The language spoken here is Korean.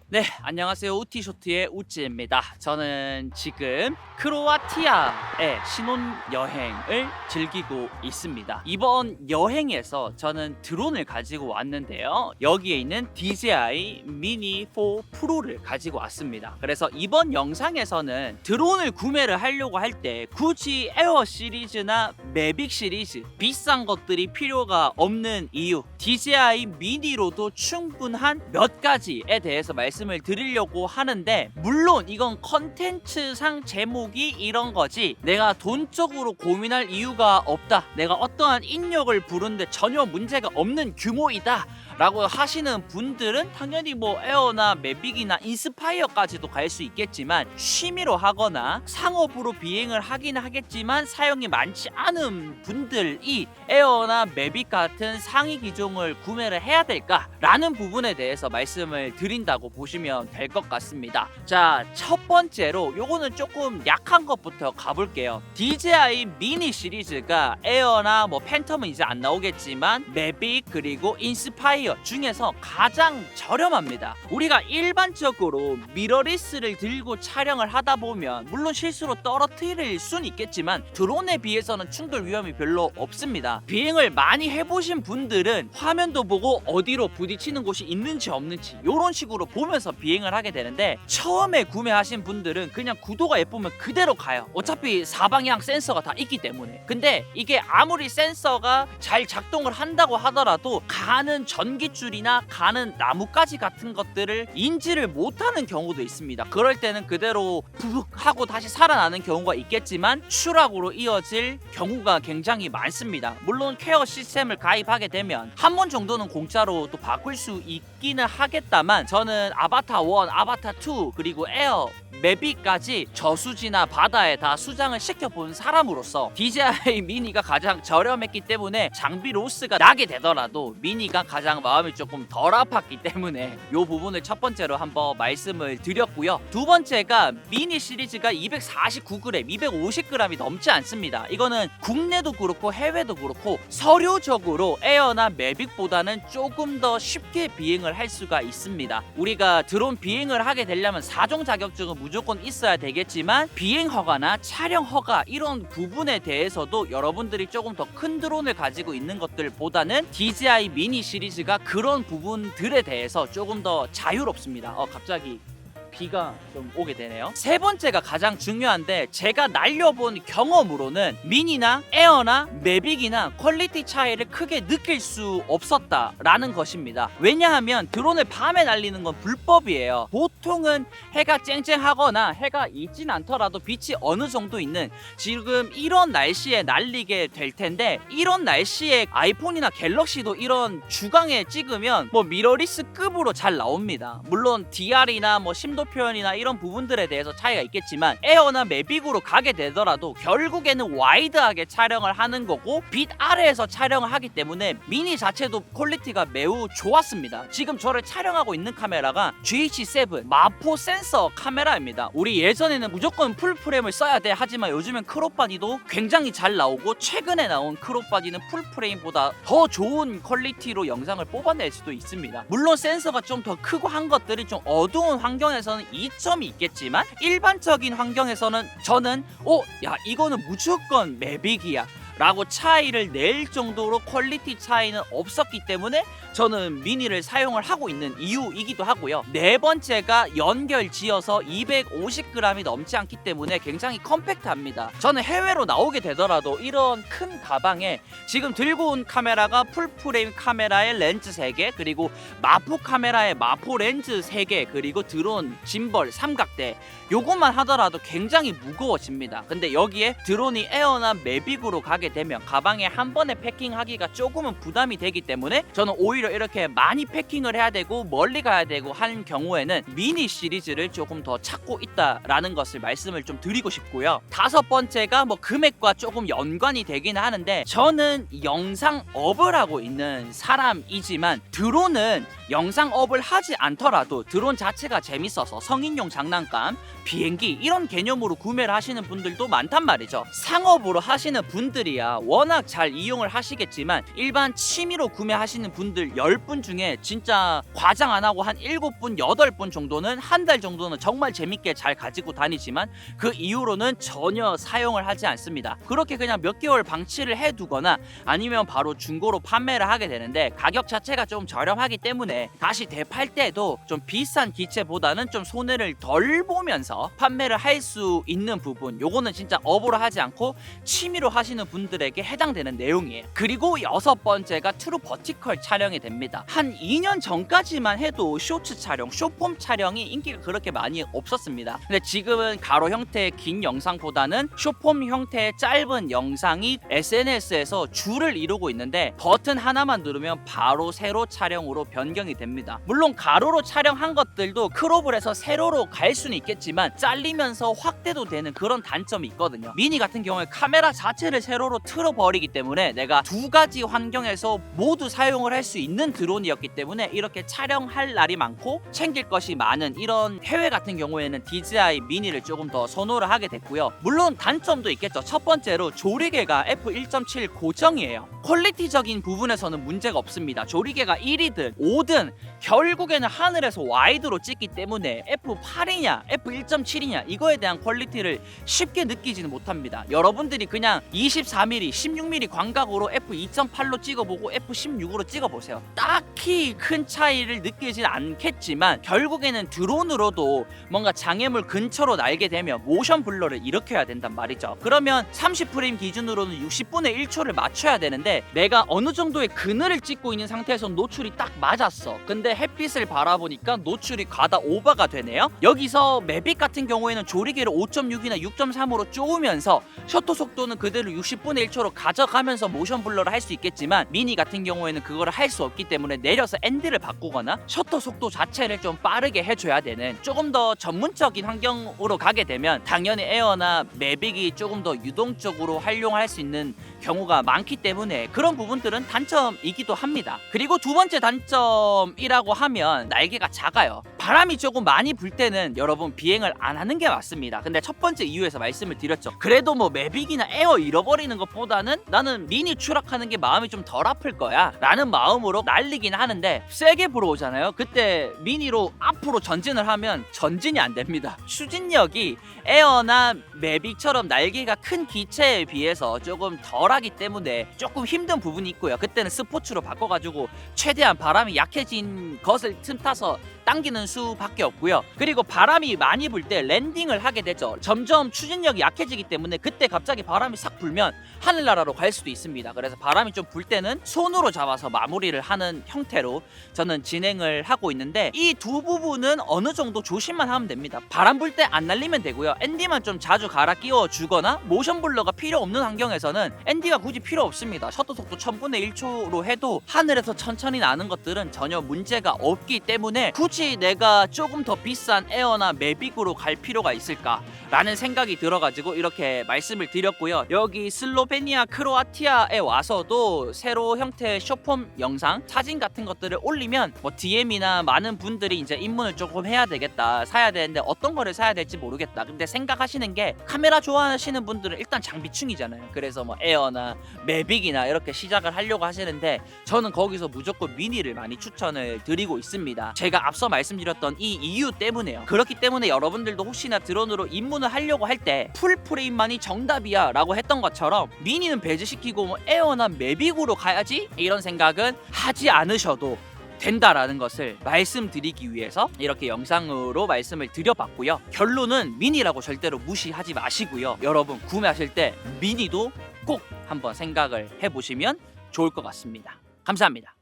네, 안녕하세요. 우티쇼트의 우찌입니다. 저는 지금 크로아티아의 신혼여행을 즐기고 있습니다. 이번 여행에서 저는 드론을 가지고 왔는데요. 여기에 있는 DJI 미니 4 프로를 가지고 왔습니다. 그래서 이번 영상에서는 드론을 구매를 하려고 할 때 굳이 에어 시리즈나 매빅 시리즈 비싼 것들이 필요가 없는 이유, DJI 미니로도 충분한 몇 가지에 대해서 말씀을 드리려고 하는데, 물론 이건 컨텐츠상 제목이 이런 거지 내가 돈적으로 고민할 이유가 없다, 내가 어떠한 인력을 부르는데 전혀 문제가 없는 규모이다 라고 하시는 분들은 당연히 뭐 에어나 매빅이나 인스파이어까지도 갈 수 있겠지만, 취미로 하거나 상업으로 비행을 하긴 하겠지만 사용이 많지 않은 분들이 에어나 매빅 같은 상위 기종을 구매를 해야 될까 라는 부분에 대해서 말씀을 드린다고 보시면 될 것 같습니다. 자, 첫 번째로 요거는 조금 약한 것부터 가볼게요. DJI 미니 시리즈가 에어나 뭐 팬텀은 이제 안 나오겠지만 매빅 그리고 인스파이어 중에서 가장 저렴합니다. 우리가 일반적으로 미러리스를 들고 촬영을 하다 보면 물론 실수로 떨어뜨릴 순 있겠지만 드론에 비해서는 충돌 위험이 별로 없습니다. 비행을 많이 해보신 분들은 화면도 보고 어디로 부딪히는 곳이 있는지 없는지 이런 식으로 보면서 비행을 하게 되는데, 처음에 구매하신 분들은 그냥 구도가 예쁘면 그대로 가요. 어차피 사방향 센서가 다 있기 때문에. 근데 이게 아무리 센서가 잘 작동을 한다고 하더라도 가는 전기줄이나 가는 나뭇가지 같은 것들을 인지를 못하는 경우도 있습니다. 그럴 때는 그대로 푹 하고 다시 살아나는 경우가 있겠지만 추락으로 이어질 경우가 굉장히 많습니다. 물론 케어 시스템을 가입하게 되면 한 번 정도는 공짜로 또 바꿀 수 있기는 하겠다만, 저는 아바타 1, 아바타 2 그리고 에어 매빅까지 저수지나 바다에 다 수장을 시켜본 사람으로서 DJI 미니가 가장 저렴했기 때문에 장비 로스가 나게 되더라도 미니가 가장 마음이 조금 덜 아팠기 때문에 이 부분을 첫 번째로 한번 말씀을 드렸고요. 두 번째가 미니 시리즈가 249g, 250g이 넘지 않습니다. 이거는 국내도 그렇고 해외도 그렇고 서류적으로 에어나 매빅보다는 조금 더 쉽게 비행을 할 수가 있습니다. 우리가 드론 비행을 하게 되려면 사종 자격증은 무조건 있어야 되겠지만 비행 허가나 촬영 허가 이런 부분에 대해서도 여러분들이 조금 더 큰 드론을 가지고 있는 것들보다는 DJI 미니 시리즈가 그런 부분들에 대해서 조금 더 자유롭습니다. 갑자기 비가 좀 오게 되네요. 세 번째가 가장 중요한데, 제가 날려본 경험으로는 미니나 에어나 매빅이나 퀄리티 차이를 크게 느낄 수 없었다라는 것입니다. 왜냐하면 드론을 밤에 날리는 건 불법이에요. 보통은 해가 쨍쨍하거나 해가 있진 않더라도 빛이 어느 정도 있는 지금 이런 날씨에 날리게 될 텐데, 이런 날씨에 아이폰이나 갤럭시도 이런 주광에 찍으면 뭐 미러리스급으로 잘 나옵니다. 물론 DR이나 뭐 심도 표현이나 이런 부분들에 대해서 차이가 있겠지만 에어나 매빅으로 가게 되더라도 결국에는 와이드하게 촬영을 하는 거고 빛 아래에서 촬영을 하기 때문에 미니 자체도 퀄리티가 매우 좋았습니다. 지금 저를 촬영하고 있는 카메라가 GH7 마포 센서 카메라입니다. 우리 예전에는 무조건 풀프레임을 써야 돼 하지만 요즘엔 크롭바디도 굉장히 잘 나오고, 최근에 나온 크롭바디는 풀프레임보다 더 좋은 퀄리티로 영상을 뽑아낼 수도 있습니다. 물론 센서가 좀 더 크고 한 것들이 좀 어두운 환경에서는 이점이 있겠지만 일반적인 환경에서는 저는 야 이거는 무조건 매빅이야 라고 차이를 낼 정도로 퀄리티 차이는 없었기 때문에 저는 미니를 사용을 하고 있는 이유이기도 하고요. 네 번째가 연결지어서 250g이 넘지 않기 때문에 굉장히 컴팩트합니다. 저는 해외로 나오게 되더라도 이런 큰 가방에 지금 들고 온 카메라가 풀프레임 카메라의 렌즈 3개, 그리고 마포 카메라의 마포 렌즈 3개, 그리고 드론 짐벌 삼각대, 요것만 하더라도 굉장히 무거워집니다. 근데 여기에 드론이 에어나 매빅으로 가게 되면 가방에 한 번에 패킹하기가 조금은 부담이 되기 때문에 저는 오히려 이렇게 많이 패킹을 해야 되고 멀리 가야 되고 하는 경우에는 미니 시리즈를 조금 더 찾고 있다라는 것을 말씀을 좀 드리고 싶고요. 다섯 번째가 뭐 금액과 조금 연관이 되긴 하는데, 저는 영상업을 하고 있는 사람이지만 드론은 영상업을 하지 않더라도 드론 자체가 재밌어서 성인용 장난감, 비행기 이런 개념으로 구매를 하시는 분들도 많단 말이죠. 상업으로 하시는 분들이 분들이야 워낙 잘 이용을 하시겠지만 일반 취미로 구매하시는 분들 10분 중에 진짜 과장 안 하고 한 7분, 8분 정도는 한 달 정도는 정말 재밌게 잘 가지고 다니지만 그 이후로는 전혀 사용을 하지 않습니다. 그렇게 그냥 몇 개월 방치를 해두거나 아니면 바로 중고로 판매를 하게 되는데 가격 자체가 좀 저렴하기 때문에 다시 되팔 때도 좀 비싼 기체보다는 좀 손해를 덜 보면서 판매를 할 수 있는 부분, 요거는 진짜 업으로 하지 않고 취미로 하시는 분들에게 해당되는 내용이에요. 그리고 6번째가 트루 버티컬 촬영이 됩니다. 한 2년 전까지만 해도 쇼츠 촬영, 숏폼 촬영이 인기가 그렇게 많이 없었습니다. 근데 지금은 가로 형태의 긴 영상보다는 숏폼 형태의 짧은 영상이 SNS에서 줄을 이루고 있는데 버튼 하나만 누르면 바로 세로 촬영으로 변경이 됩니다. 물론 가로로 촬영한 것들도 크롭을 해서 세로로 갈 수는 있겠지만 잘리면서 확대도 되는 그런 단점이 있거든요. 미니 같은 경우에 카메라 자체를 세로로 틀어버리기 때문에 내가 두 가지 환경에서 모두 사용을 할 수 있는 드론이었기 때문에 이렇게 촬영할 날이 많고 챙길 것이 많은 이런 해외 같은 경우에는 DJI 미니를 조금 더 선호를 하게 됐고요. 물론 단점도 있겠죠. 첫 번째로 조리개가 f1.7 고정이에요. 퀄리티적인 부분에서는 문제가 없습니다. 조리개가 1이든 5든 결국에는 하늘에서 와이드로 찍기 때문에 f8이냐 f1.7이냐 이거에 대한 퀄리티를 쉽게 느끼지는 못합니다. 여러분들이 그냥 24mm, 16mm 광각으로 f2.8로 찍어보고 f16으로 찍어보세요. 딱히 큰 차이를 느끼진 않겠지만 결국에는 드론으로도 뭔가 장애물 근처로 날게 되면 모션 블러를 일으켜야 된단 말이죠. 그러면 30프레임 기준으로는 60분의 1초를 맞춰야 되는데 내가 어느 정도의 그늘을 찍고 있는 상태에서 노출이 딱 맞았어. 근데 햇빛을 바라보니까 노출이 과다 오버가 되네요. 여기서 매빅 같은 경우에는 조리개를 5.6이나 6.3으로 쪼으면서 셔터 속도는 그대로 60분의 1초로 가져가면서 모션 블러를 할 수 있겠지만 미니 같은 경우에는 그걸 할 수 없기 때문에 내려서 엔드를 바꾸거나 셔터 속도 자체를 좀 빠르게 해줘야 되는 조금 더 전문적인 환경으로 가게 되면 당연히 에어나 매빅이 조금 더 유동적으로 활용할 수 있는 경우가 많기 때문에 그런 부분들은 단점이기도 합니다. 그리고 두 번째 단점이라고 하면 날개가 작아요. 바람이 조금 많이 불 때는 여러분 비행을 안 하는 게 맞습니다. 근데 첫 번째 이유에서 말씀을 드렸죠. 그래도 뭐 매빅이나 에어 잃어버리는 것보다는 나는 미니 추락하는 게 마음이 좀 덜 아플 거야 라는 마음으로 날리긴 하는데 세게 불어오잖아요. 그때 미니로 앞으로 전진을 하면 전진이 안 됩니다. 추진력이 에어나 매빅처럼 날개가 큰 기체에 비해서 조금 덜하기 때문에 조금 힘든 부분이 있고요. 그때는 스포츠로 바꿔가지고 최대한 바람이 약해진 것을 틈타서 당기는 수밖에 없고요. 그리고 바람이 많이 불 때 랜딩을 하게 되죠. 점점 추진력이 약해지기 때문에 그때 갑자기 바람이 싹 불면 하늘나라로 갈 수도 있습니다. 그래서 바람이 좀 불 때는 손으로 잡아서 마무리를 하는 형태로 저는 진행을 하고 있는데 이 두 부분은 어느 정도 조심만 하면 됩니다. 바람 불 때 안 날리면 되고요. 엔디만 좀 자주 갈아 끼워 주거나 모션 블러가 필요 없는 환경에서는 엔디가 굳이 필요 없습니다. 셔터 속도 1000분의 1초로 해도 하늘에서 천천히 나는 것들은 전혀 문제가 없기 때문에 굳이 내가 조금 더 비싼 에어나 매빅으로 갈 필요가 있을까 라는 생각이 들어가지고 이렇게 말씀을 드렸고요. 여기 슬로베니아 크로아티아에 와서도 새로 형태의 숏폼 영상 사진 같은 것들을 올리면 뭐 DM이나 많은 분들이 이제 입문을 조금 해야 되겠다, 사야 되는데 어떤 거를 사야 될지 모르겠다. 근데 생각하시는 게 카메라 좋아하시는 분들은 일단 장비충이잖아요. 그래서 뭐 에어나 매빅이나 이렇게 시작을 하려고 하시는데 저는 거기서 무조건 미니를 많이 추천을 드리고 있습니다. 제가 앞서 말씀드렸던 이 이유 때문에요. 그렇기 때문에 여러분들도 혹시나 드론으로 입문을 하려고 할 때 풀프레임만이 정답이야 라고 했던 것처럼 미니는 배제시키고 뭐 에어나 매빅으로 가야지 이런 생각은 하지 않으셔도 된다라는 것을 말씀드리기 위해서 이렇게 영상으로 말씀을 드려봤고요. 결론은 미니라고 절대로 무시하지 마시고요. 여러분 구매하실 때 미니도 꼭 한번 생각을 해보시면 좋을 것 같습니다. 감사합니다.